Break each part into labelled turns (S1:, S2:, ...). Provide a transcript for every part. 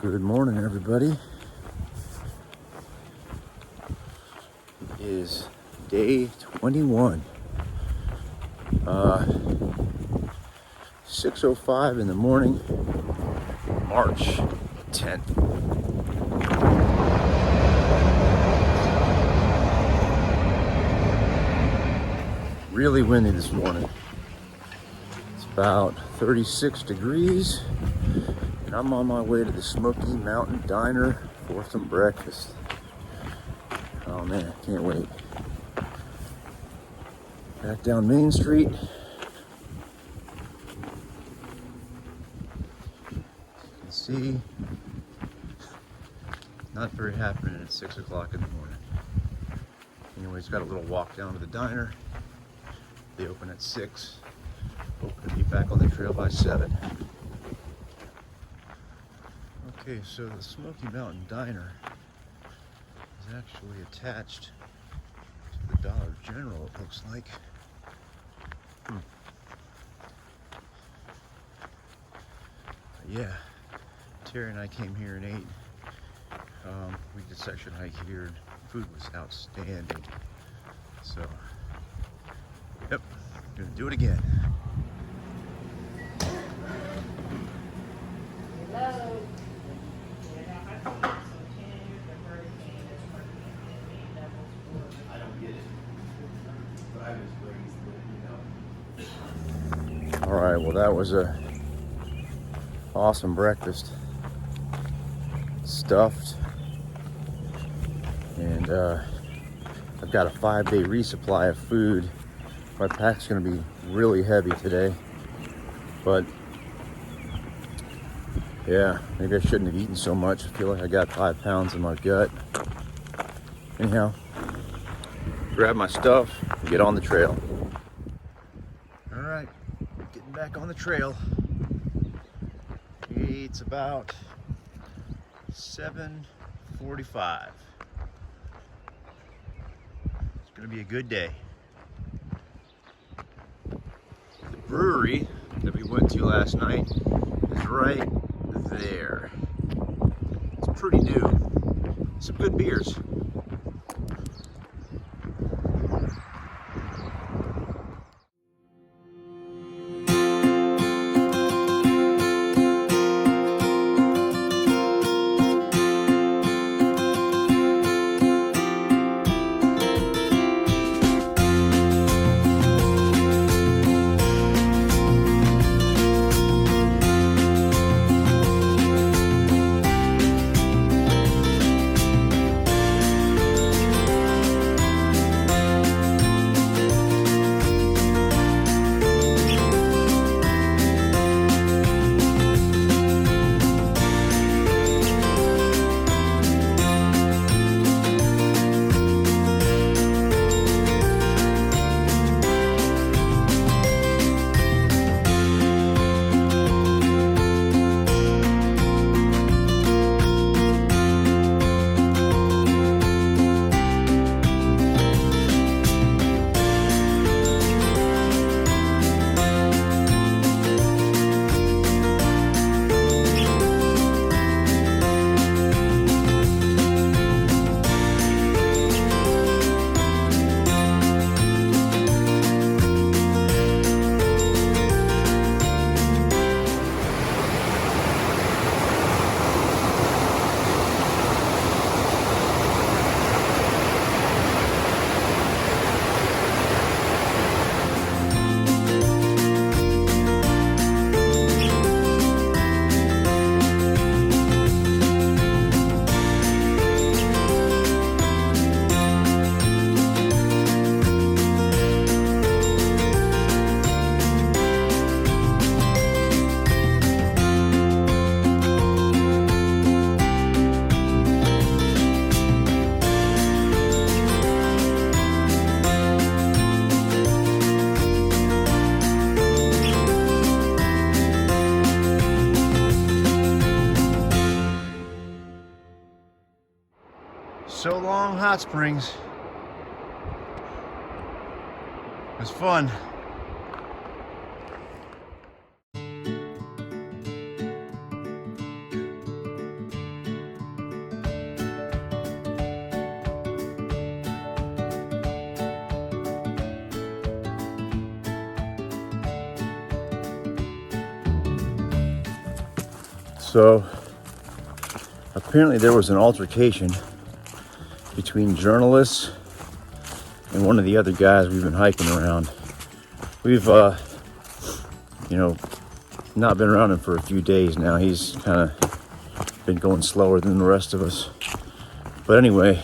S1: Good morning, everybody. It is day 21. 6:05 in the morning, March 10th. Really windy this morning. It's about 36 degrees. And I'm on my way to the Smoky Mountain Diner for some breakfast. Oh man, can't wait. Back down Main Street. As you can see, not very happening at 6 o'clock in the morning. Anyways, got a little walk down to the diner. They open at 6. Hoping to be back on the trail by 7. Okay, so the Smoky Mountain Diner is actually attached to the Dollar General, it looks like. Yeah, Terry and I came here and ate. We did section hike here, and food was outstanding. So, yep, gonna do it again.
S2: Hello.
S3: I don't get it, but I was raised,
S1: All right, well that was a awesome breakfast. Stuffed, and I've got a 5-day resupply of food. My pack's gonna be really heavy today, but yeah, maybe I shouldn't have eaten so much. I feel like I got 5 pounds in my gut. Anyhow, grab my stuff and get on the trail. All right, getting back on the trail. It's about 7:45. It's gonna be a good day. The brewery that we went to last night is right there. It's pretty new. Some good beers. So long, Hot Springs. It was fun. So apparently there was an altercation between journalists and one of the other guys we've been hiking around. We've, not been around him for a few days now. He's kind of been going slower than the rest of us. But anyway,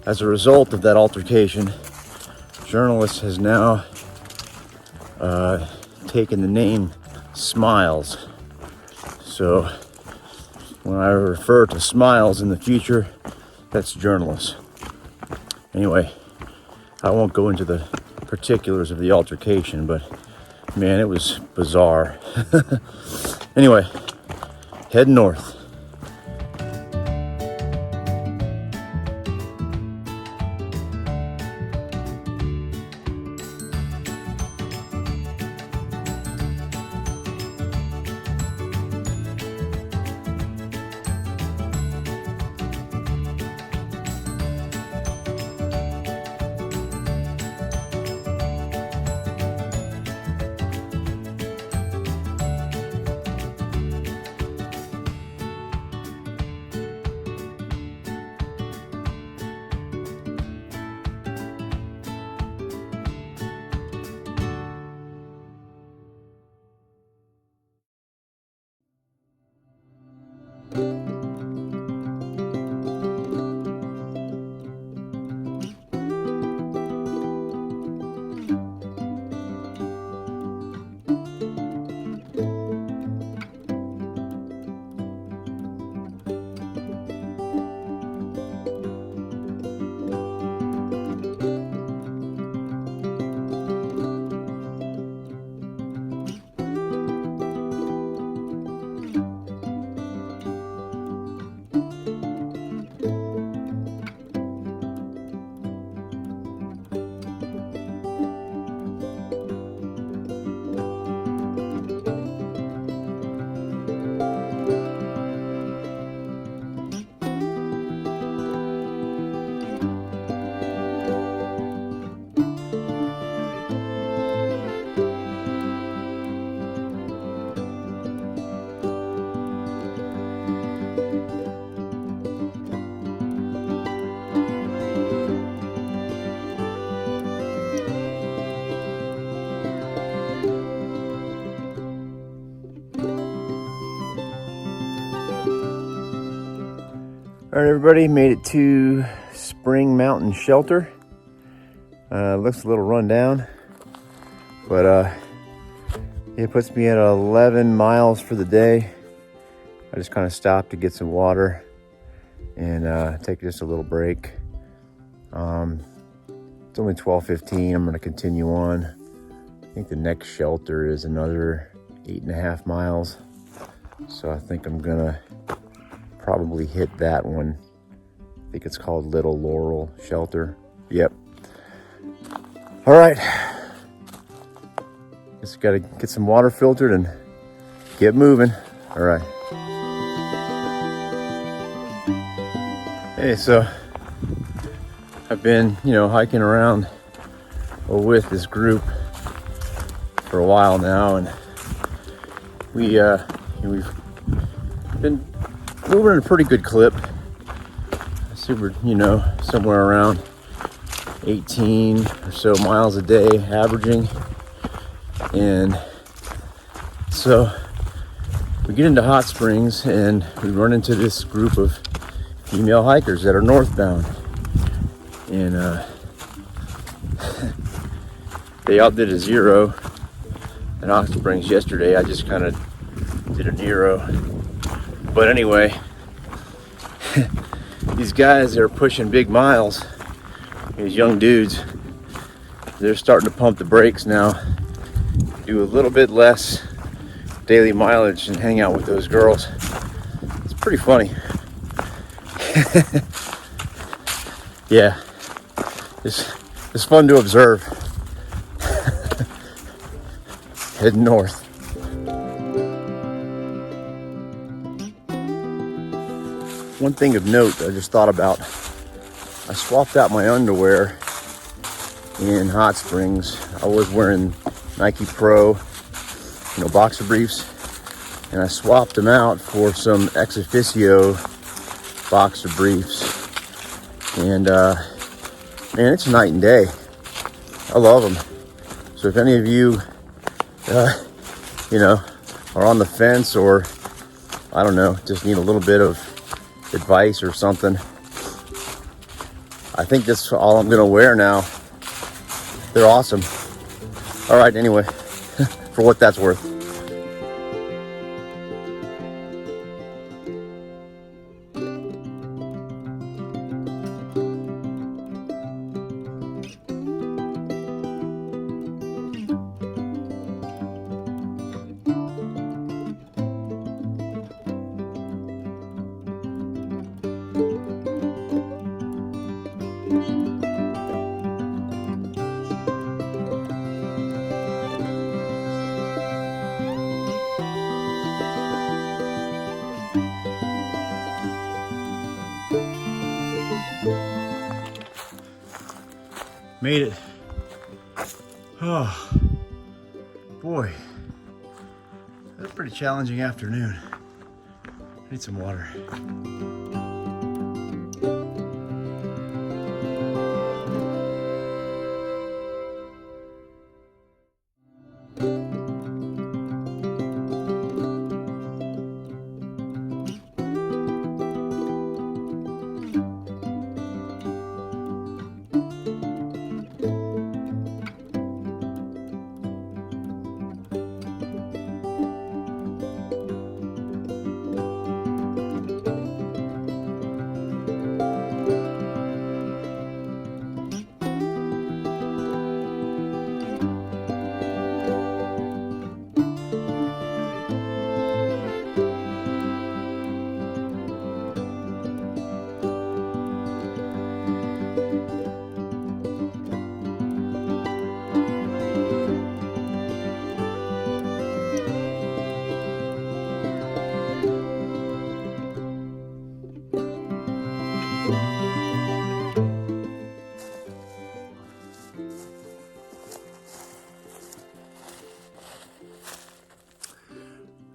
S1: as a result of that altercation, journalist has now taken the name Smiles. So when I refer to Smiles in the future, that's journalist. Anyway, I won't go into the particulars of the altercation, but man, it was bizarre. Anyway, head north. All right, everybody, made it to Spring Mountain Shelter. Looks a little run down, but it puts me at 11 miles for the day. I just kind of stopped to get some water and take just a little break. It's only 12:15. I'm going to continue on. I think the next shelter is another 8.5 miles. So I think I'm going to probably hit that one. I think it's called Little Laurel Shelter. Yep. All right. Just got to get some water filtered and get moving. All right. Hey, so I've been, hiking around with this group for a while now, and we've been moving at a pretty good clip. Super, somewhere around 18 or so miles a day averaging. And so we get into Hot Springs and we run into this group of female hikers that are northbound. And they outdid a 0 at Hot Springs yesterday. I just kind of did a 0. But anyway, these guys that are pushing big miles, these young dudes, they're starting to pump the brakes now, do a little bit less daily mileage and hang out with those girls. It's pretty funny. Yeah, it's fun to observe. Heading north. One thing of note I just thought about, I swapped out my underwear in Hot Springs. I was wearing Nike Pro, boxer briefs. and I swapped them out for some ex officio boxer briefs. And man, it's night and day. I love them. So if any of you, you know, are on the fence, or I don't know, just need a little bit of advice or something, I think that's all I'm gonna wear now. They're awesome. All right, anyway, for what that's worth. Made it. Oh, boy. That's a pretty challenging afternoon. I need some water.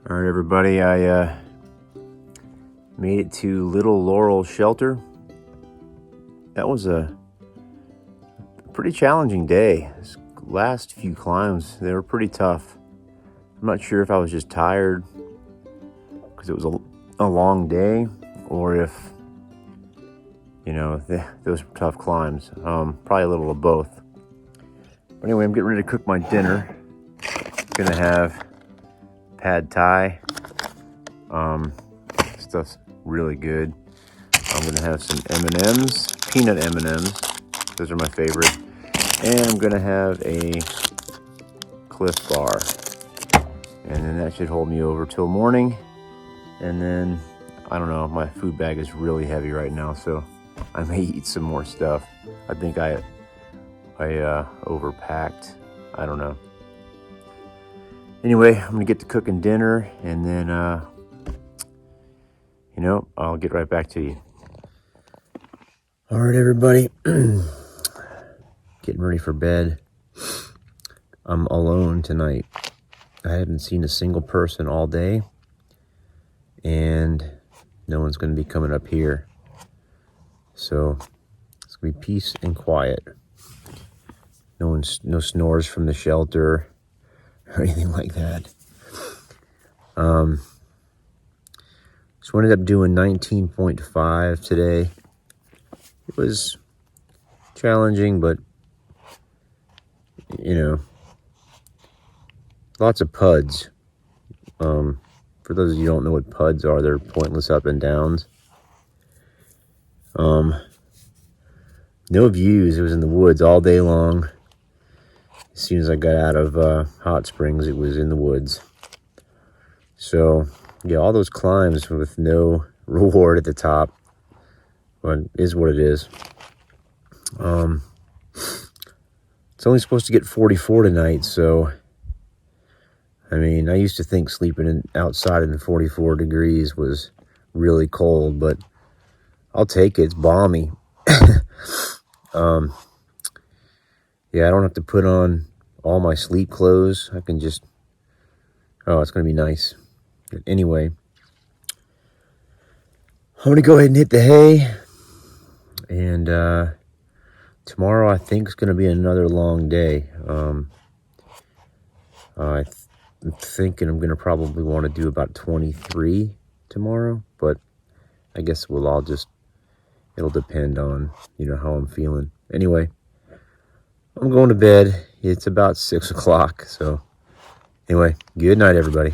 S1: All right, everybody, I made it to Little Laurel Shelter. That was a pretty challenging day. This last few climbs, they were pretty tough. I'm not sure if I was just tired because it was a long day, or if, you know, those were tough climbs. Probably a little of both. But anyway, I'm getting ready to cook my dinner. Gonna have pad thai. Stuff's really good. I'm gonna have some M&Ms, peanut M&Ms. Those are my favorite. And I'm gonna have a Cliff Bar. And then that should hold me over till morning. And then, I don't know, my food bag is really heavy right now, so I may eat some more stuff. I think I overpacked. I don't know. Anyway, I'm gonna get to cooking dinner, and then, you know, I'll get right back to you. All right, everybody, getting ready for bed. I'm alone tonight. I haven't seen a single person all day, and no one's gonna be coming up here. So it's gonna be peace and quiet. No snores from the shelter or anything like that. So I ended up doing 19.5 today. It was challenging, but, you know, lots of PUDs. For those of you who don't know what PUDs are, they're pointless up and downs. No views. It was in the woods all day long. As soon as I got out of Hot Springs, it was in the woods. So, yeah, all those climbs with no reward at the top, but is what it is. It's only supposed to get 44 tonight, so, I mean, I used to think sleeping outside in 44 degrees was really cold, but I'll take it. It's balmy. Yeah, I don't have to put on all my sleep clothes. I can just, oh, it's going to be nice. But anyway, I'm going to go ahead and hit the hay. And tomorrow I think is going to be another long day. I'm thinking I'm going to probably want to do about 23 tomorrow. But I guess it'll depend on, how I'm feeling. Anyway, I'm going to bed. It's about 6 o'clock. So anyway, good night, everybody.